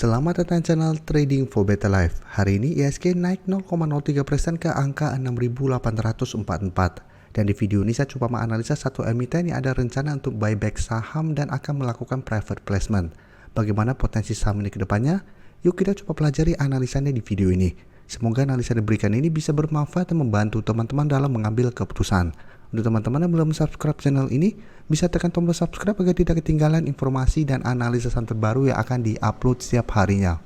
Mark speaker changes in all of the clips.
Speaker 1: Selamat datang channel Trading for Better Life. Hari ini IHSG naik 0,03% ke angka 6.844. Dan di video ini saya coba menganalisa satu emiten yang ada rencana untuk buyback saham dan akan melakukan private placement. Bagaimana potensi saham ini ke depannya? Yuk kita coba pelajari analisanya di video ini. Semoga analisa yang diberikan ini bisa bermanfaat dan membantu teman-teman dalam mengambil keputusan. Untuk teman-teman yang belum subscribe channel ini, bisa tekan tombol subscribe agar tidak ketinggalan informasi dan analisa saham terbaru yang akan di-upload setiap harinya.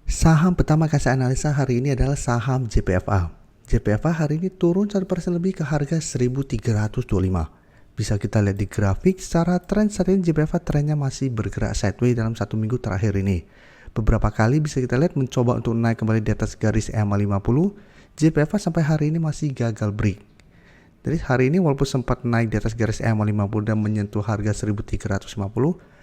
Speaker 1: Saham pertama kasih analisa hari ini adalah saham JPFA. JPFA hari ini turun 1% lebih ke harga 1.325. Bisa kita lihat di grafik, secara tren saat ini JPFA trennya masih bergerak sideways dalam satu minggu terakhir ini. Beberapa kali bisa kita lihat mencoba untuk naik kembali di atas garis EMA 50, JPFA sampai hari ini masih gagal break. Jadi hari ini walaupun sempat naik di atas garis EMA 50 dan menyentuh harga 1.350,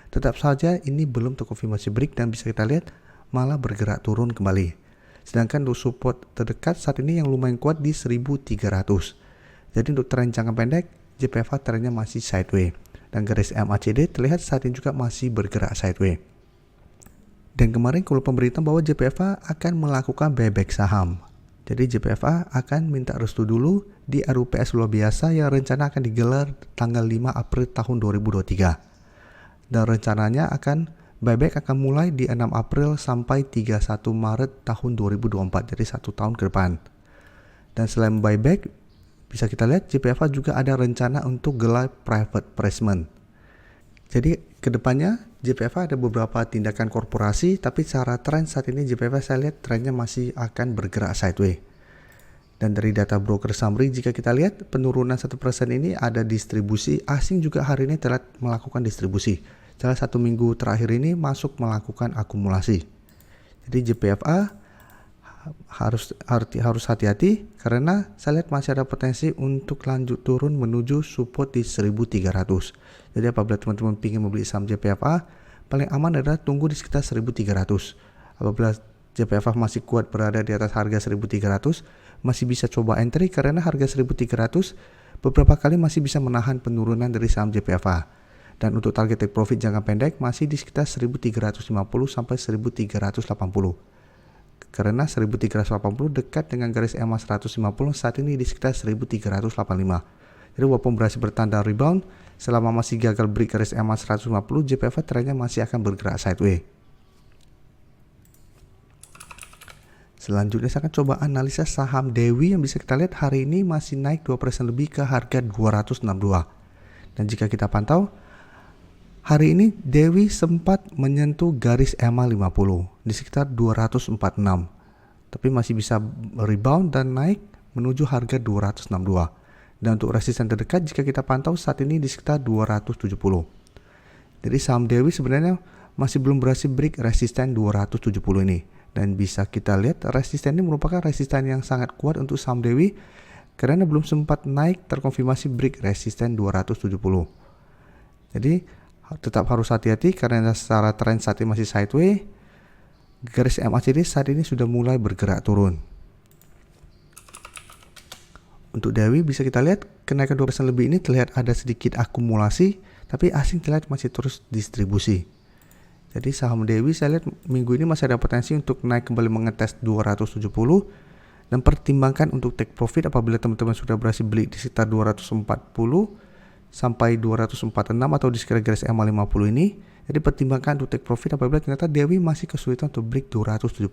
Speaker 1: tetap saja ini belum terkonfirmasi break dan bisa kita lihat malah bergerak turun kembali. Sedangkan untuk support terdekat saat ini yang lumayan kuat di 1.300. Jadi untuk tren jangka pendek, JPFA trennya masih sideways. Dan garis MACD terlihat saat ini juga masih bergerak sideways. Dan kemarin kalau pemberitahuan bahwa JPFA akan melakukan buyback saham. Jadi JPFA akan minta restu dulu di RUPS luar biasa yang rencana akan digelar tanggal 5 April tahun 2023. Dan rencananya buyback akan mulai di 6 April sampai 31 Maret tahun 2024, jadi 1 tahun ke depan. Dan selain buyback, bisa kita lihat JPFA juga ada rencana untuk gelar private placement. Jadi kedepannya JPFA ada beberapa tindakan korporasi, tapi secara tren saat ini JPFA saya lihat trennya masih akan bergerak sideways. Dan dari data broker summary jika kita lihat penurunan 1% ini ada distribusi, asing juga hari ini telah melakukan distribusi. Setelah satu minggu terakhir ini masuk melakukan akumulasi. Jadi JPFA harus hati-hati karena saya lihat masih ada potensi untuk lanjut turun menuju support di 1.300. Jadi apabila teman-teman ingin membeli saham JPFA, paling aman adalah tunggu di sekitar 1.300. Apabila JPFA masih kuat berada di atas harga 1.300, masih bisa coba entry karena harga 1.300 beberapa kali masih bisa menahan penurunan dari saham JPFA. Dan untuk target take profit jangka pendek masih di sekitar 1.350 sampai 1.380. Karena 1.380 dekat dengan garis EMA 150 saat ini di sekitar 1.385. Jadi walaupun berhasil bertanda rebound, selama masih gagal break garis EMA 150, JPFA trennya masih akan bergerak sideways. Selanjutnya saya akan coba analisa saham Dewi yang bisa kita lihat hari ini masih naik 2% lebih ke harga 262. Dan jika kita pantau, hari ini Dewi sempat menyentuh garis EMA 50 di sekitar 246. Tapi masih bisa rebound dan naik menuju harga 262. Dan untuk resisten terdekat jika kita pantau saat ini di sekitar 270. Jadi saham Dewi sebenarnya masih belum berhasil break resisten 270 ini. Dan bisa kita lihat resisten ini merupakan resisten yang sangat kuat untuk saham Dewi karena belum sempat naik terkonfirmasi break resisten 270. Jadi tetap harus hati-hati karena secara tren saat ini masih sideways. Garis MACD saat ini sudah mulai bergerak turun. Untuk Dewi bisa kita lihat kenaikan 2% lebih ini terlihat ada sedikit akumulasi, tapi asing terlihat masih terus distribusi. Jadi saham Dewi saya lihat minggu ini masih ada potensi untuk naik kembali mengetes 270 dan pertimbangkan untuk take profit apabila teman-teman sudah berhasil beli di sekitar 240 sampai 246 atau di sekitar garis EMA 50 ini. Jadi pertimbangkan untuk take profit apabila ternyata Dewi masih kesulitan untuk break 270.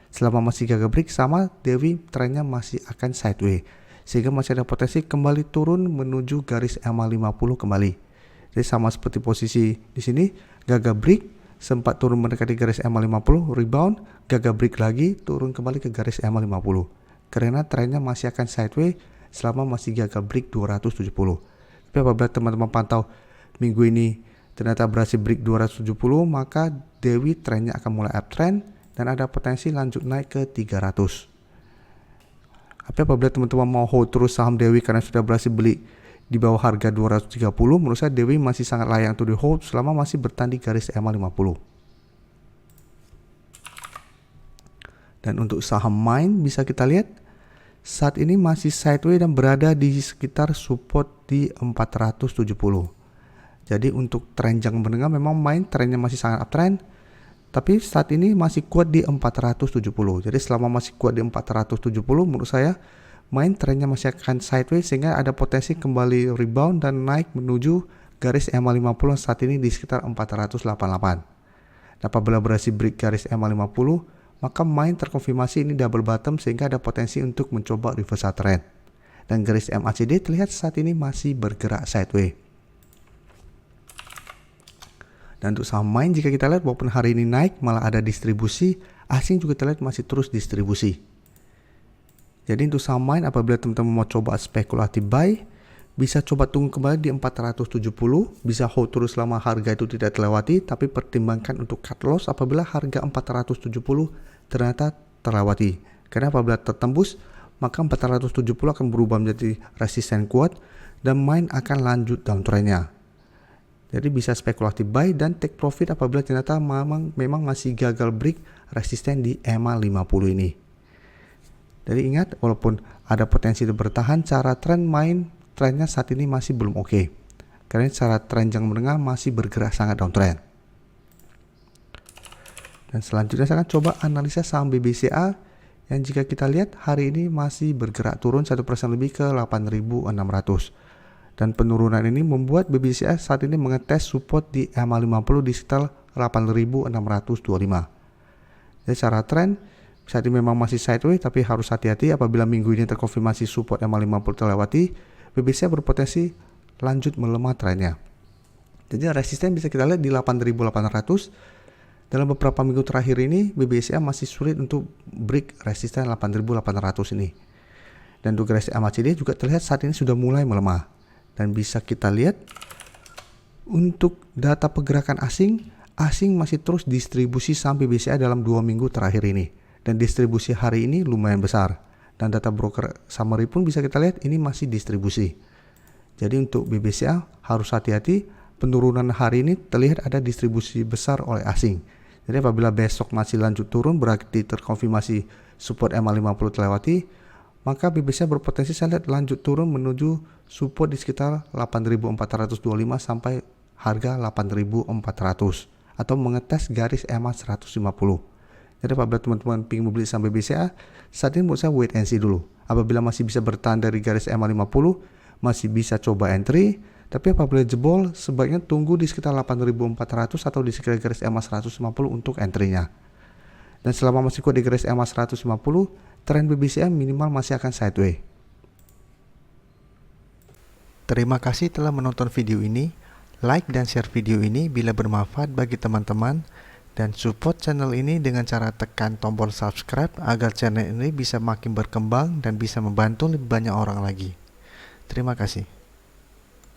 Speaker 1: Selama masih gagal break sama Dewi trennya masih akan sideways. Sehingga masih ada potensi kembali turun menuju garis EMA 50 kembali. Jadi sama seperti posisi di sini gagal break, sempat turun mendekati garis EMA 50, rebound, gagal break lagi, turun kembali ke garis EMA 50. Karena trennya masih akan sideways selama masih gagal break 270. Tapi apabila teman-teman pantau minggu ini ternyata berhasil break 270, maka Dewi trennya akan mulai uptrend dan ada potensi lanjut naik ke 300. Tapi apabila teman-teman mau hold terus saham Dewi karena sudah berhasil beli di bawah harga 230, menurut saya Dewi masih sangat layak untuk di hold selama masih bertanding garis EMA 50. Dan untuk saham Mind bisa kita lihat saat ini masih sideways dan berada di sekitar support di 470. Jadi untuk tren jangka menengah memang Mind trennya masih sangat uptrend Tapi saat ini masih kuat di 470. Jadi selama masih kuat di 470, menurut saya main trennya masih akan sideways sehingga ada potensi kembali rebound dan naik menuju garis EMA 50 saat ini di sekitar 488. Apabila berhasil break garis EMA 50, maka main terkonfirmasi ini double bottom sehingga ada potensi untuk mencoba reversal trend. Dan garis MACD terlihat saat ini masih bergerak sideways. Dan untuk saham main, jika kita lihat walaupun hari ini naik malah ada distribusi, asing juga terlihat masih terus distribusi. Jadi untuk saham main, apabila teman-teman mau coba spekulatif buy, bisa coba tunggu kembali di 470, bisa hold terus selama harga itu tidak terlewati, tapi pertimbangkan untuk cut loss apabila harga 470 ternyata terlewati. Karena apabila tertembus, maka 470 akan berubah menjadi resisten kuat dan main akan lanjut downtrendnya. Jadi bisa spekulatif buy dan take profit apabila ternyata memang masih gagal break resisten di EMA 50 ini. Jadi ingat, walaupun ada potensi untuk bertahan, cara trennya saat ini masih belum oke. Karena secara tren jangka menengah masih bergerak sangat downtrend. Dan selanjutnya saya akan coba analisa saham BBCA yang jika kita lihat hari ini masih bergerak turun 1% lebih ke 8.600. Dan penurunan ini membuat BBCA saat ini mengetes support di EMA 50 di sekitar 8.625. Jadi secara tren saat ini memang masih sideways, tapi harus hati-hati apabila minggu ini terkonfirmasi support EMA 50 terlewati, BBCA berpotensi lanjut melemah trennya. Jadi resisten bisa kita lihat di 8.800. Dalam beberapa minggu terakhir ini BBCA masih sulit untuk break resisten 8.800 ini. Dan untuk garis MACD juga terlihat saat ini sudah mulai melemah. Dan bisa kita lihat untuk data pergerakan asing masih terus distribusi saham BBCA dalam 2 minggu terakhir ini. Dan distribusi hari ini lumayan besar. Dan data broker summary pun bisa kita lihat ini masih distribusi. Jadi untuk BBCA harus hati-hati, penurunan hari ini terlihat ada distribusi besar oleh asing. Jadi apabila besok masih lanjut turun berarti terkonfirmasi support EMA 50 terlewati, maka BBCA berpotensi saya lihat lanjut turun menuju support di sekitar 8.425 sampai harga 8.400 atau mengetes garis EMA 150. Jadi apabila teman-teman ingin membeli saham BBCA, saat ini menurut saya wait and see dulu. Apabila masih bisa bertahan dari garis EMA 50, masih bisa coba entry. Tapi apabila jebol, sebaiknya tunggu di sekitar 8.400 atau di sekitar garis EMA 150 untuk entry-nya. Dan selama masih kuat di garis EMA 150, tren BBCA minimal masih akan sideways. Terima kasih telah menonton video ini. Like dan share video ini bila bermanfaat bagi teman-teman. Dan support channel ini dengan cara tekan tombol subscribe agar channel ini bisa makin berkembang dan bisa membantu lebih banyak orang lagi. Terima kasih.